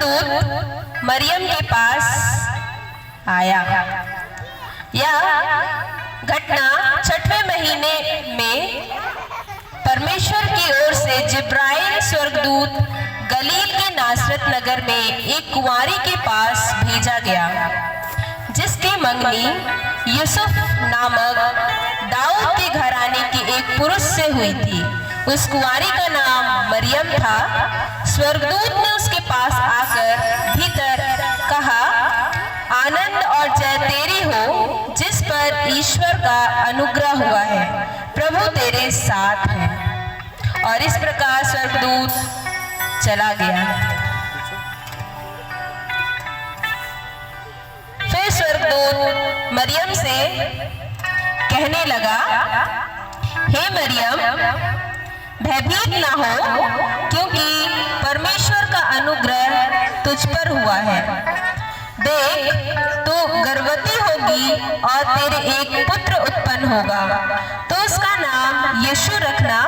स्वर्गदूत मरियम के पास आया। यह घटना 6वें महीने में परमेश्वर की ओर से जिब्राइल स्वर्गदूत गलील के नासरत नगर में एक कुंवारी के पास भेजा गया, जिसकी मंगनी यूसुफ नामक दाऊद के घराने के एक पुरुष से हुई थी। उस कुंवारी का नाम मरियम था। स्वर्गदूत ने उसके पास आकर भीतर कहा, आनंद और जय तेरी हो, जिस पर ईश्वर का अनुग्रह हुआ है, प्रभु तेरे साथ है। और इस प्रकार स्वर्गदूत चला गया। फिर स्वर्गदूत मरियम से कहने लगा, हे मरियम, भयभीत ना हो, क्योंकि परमेश्वर का अनुग्रह तुझ पर हुआ है। देख, तू गर्भवती होगी और तेरे एक पुत्र उत्पन्न होगा, तो उसका नाम यीशु रखना।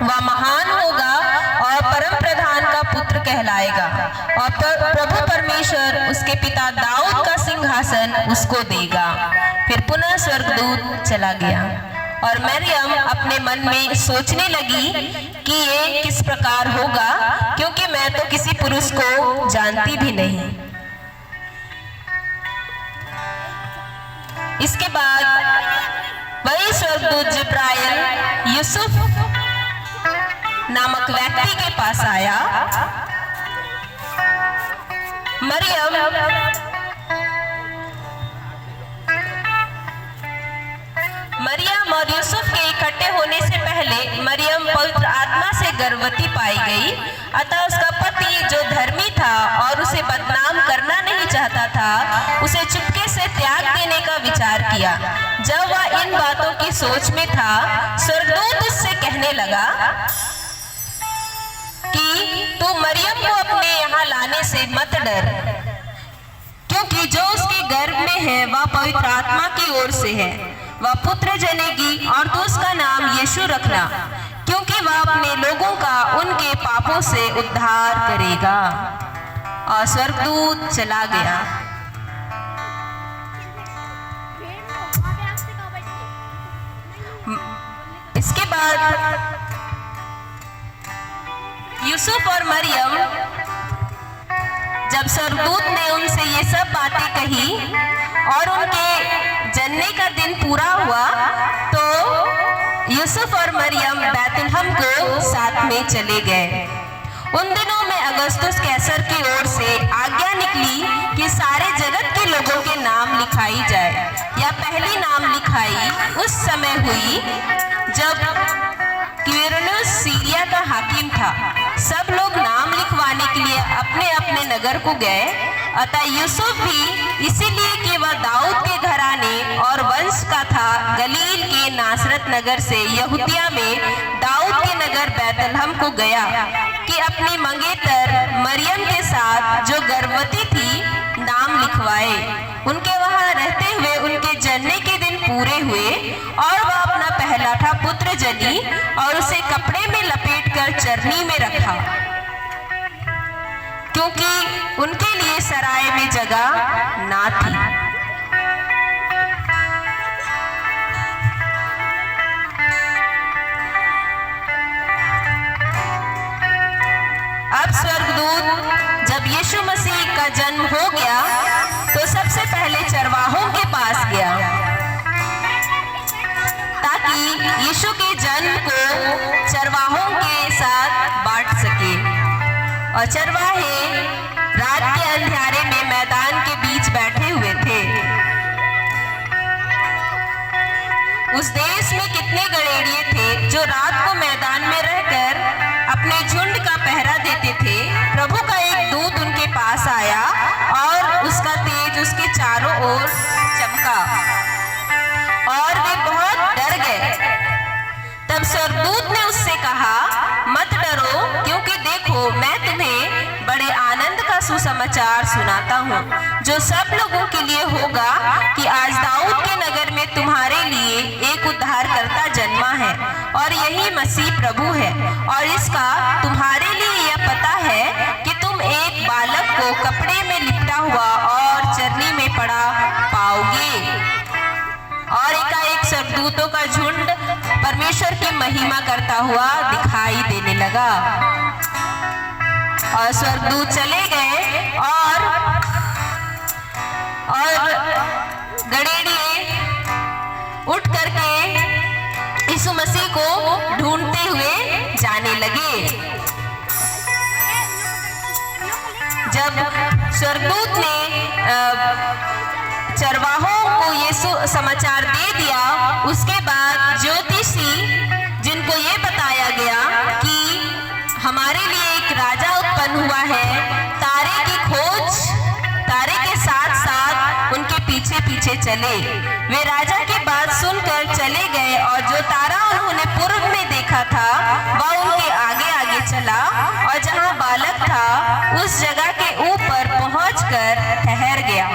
वह महान होगा और परम प्रधान का पुत्र कहलाएगा, और प्रभु परमेश्वर उसके पिता दाऊद का सिंहासन उसको देगा। फिर पुनः स्वर्गदूत चला गया और मरियम अपने मन में सोचने लगी कि ये किस प्रकार होगा, क्योंकि मैं तो किसी पुरुष को जानती भी नहीं। इसके बाद वही स्वर्गदूत जिब्राइल यूसुफ नामक व्यक्ति के पास आया। मरियम और यूसुफ के इकट्ठे होने से पहले मरियम पवित्र आत्मा से गर्भवती पाई गई। अतः उसका पति, जो धर्मी था और उसे बदनाम करना नहीं चाहता था, उसे चुपके से त्याग देने का विचार किया। जब वह इन बातों की सोच में था, स्वर्गदूत उससे कहने लगा कि तू मरियम को अपने यहाँ लाने से मत डर, क्योंकि जो उसके गर्भ में है वह पवित्र आत्मा की ओर से है। वह पुत्र जनेगी और तू उसका नाम यीशु रखना, क्योंकि वह अपने लोगों का उनके पापों से उद्धार करेगा। और स्वर्गदूत चला गया। इसके बाद यूसुफ और मरियम, जब स्वर्गदूत ने उनसे ये सब बातें कही और उनके जन्ने का दिन पूरा हुआ, तो यूसुफ और मरियम बैतलहम को साथ में चले गए। उन दिनों में अगस्तुस कैसर की ओर से आज्ञा निकली कि सारे जगत के लोगों के नाम लिखाई जाए। यह पहली नाम लिखाई उस समय हुई जब क्विरिनियुस सीरिया का हाकिम था। सब लोग नाम लिखवाने के लिए अपने अपने नगर को गए। अतः यूसुफ भी, इसीलिए कि वह दाऊद के घराने और वंश का था, गलील के नासरत नगर से यहूदिया में दाऊद के नगर बैतलहम को गया कि अपनी मंगेतर मरियम के साथ, जो गर्भवती थी, नाम लिखवाए। उनके वहां रहते हुए उनके जन्ने के दिन पूरे हुए और वह अपना पहलाठा पुत्र जनी और उसे कपड़े में लपेटकर चरनी में रखा, क्योंकि उनके लिए सराय में जगह ना थी। अब स्वर्गदूत जब यीशु मसीह का जन्म हो गया, तो सबसे पहले चरवाहों के पास गया, ताकि यीशु के जन्म को चरवाहों के साथ बांट सके। और चरवाहे रात के अंधियारे में मैदान के बीच बैठे हुए थे। उस देश में कितने गड़ेड़िए थे जो रात को मैदान में रहकर अपने झुंड का पहरा देते थे। प्रभु का एक दूत उनके पास आया और उसका तेज उसके चारों ओर चमका और वे बहुत डर गए। तब स्वर्गदूत ने उससे कहा, मत डरो, क्योंकि देखो मैं तुम्हें बड़े आनंद का सुसमाचार सुनाता हूँ, जो सब लोगों के लिए होगा कि आज दाऊद के नगर में तुम्हारे लिए एक उद्धारकर्ता जन्मा है और यही मसीह प्रभु है। और इसका तुम्हारे लिए यह पता है कि तुम एक बालक का झुंड परमेश्वर की महिमा करता हुआ दिखाई देने लगा। और स्वर्गदूत चले गए और गड़ेड़िए उठ करके यीशु मसीह को ढूंढते हुए जाने लगे। जब स्वर्गदूत ने चरवाहों को यीशु समाचार दे दिया, उसके बाद ज्योतिषी जिनको ये बताया गया कि हमारे लिए एक राजा उत्पन्न हुआ है, तारे की खोज, तारे के साथ साथ उनके पीछे पीछे चले। वे राजा की बात सुनकर चले गए और जो तारा उन्होंने पूर्व में देखा था वह उनके आगे आगे चला और जहां बालक था उस जगह के ऊपर पहुंचकर ठहर गया।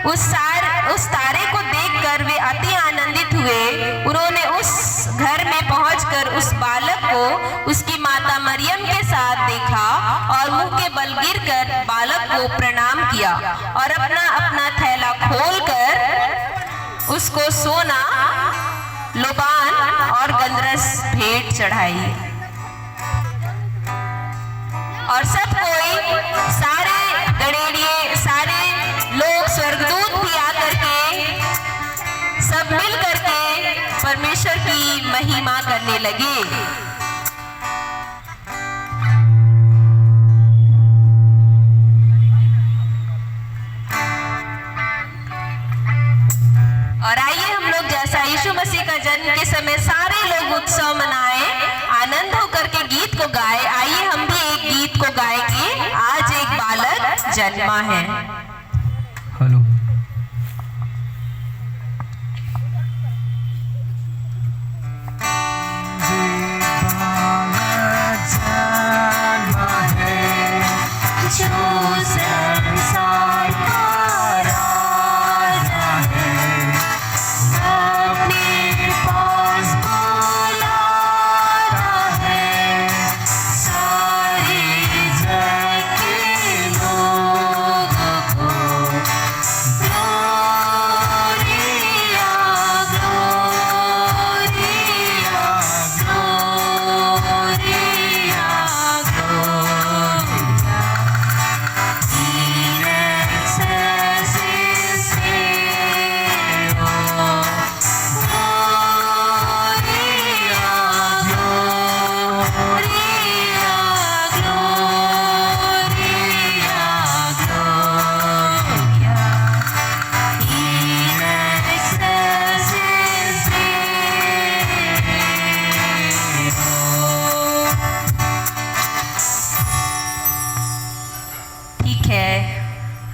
उस तारे को देखकर वे अति आनंदित हुए। उन्होंने उस घर में पहुंचकर उस बालक को उसकी माता मरियम के साथ देखा और मुंह के बल गिरकर बालक को प्रणाम किया और अपना अपना थैला खोलकर उसको सोना, लोबान और गंधरस भेंट चढ़ाई। और सब कोई, सारे गड़ेड़िए, सारे लोग, स्वर्गदूत भी आकर के सब मिल करके परमेश्वर की महिमा करने लगे। और आइए हम लोग जैसा यीशु मसीह का जन्म के समय सारे लोग उत्सव मनाए, आनंद होकर के गीत को गाए, आइए हम भी एक गीत को गाएंगे, आज एक बालक जन्मा है। हेलो,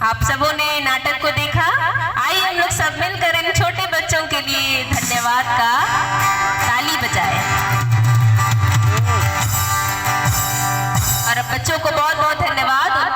आप सबों ने नाटक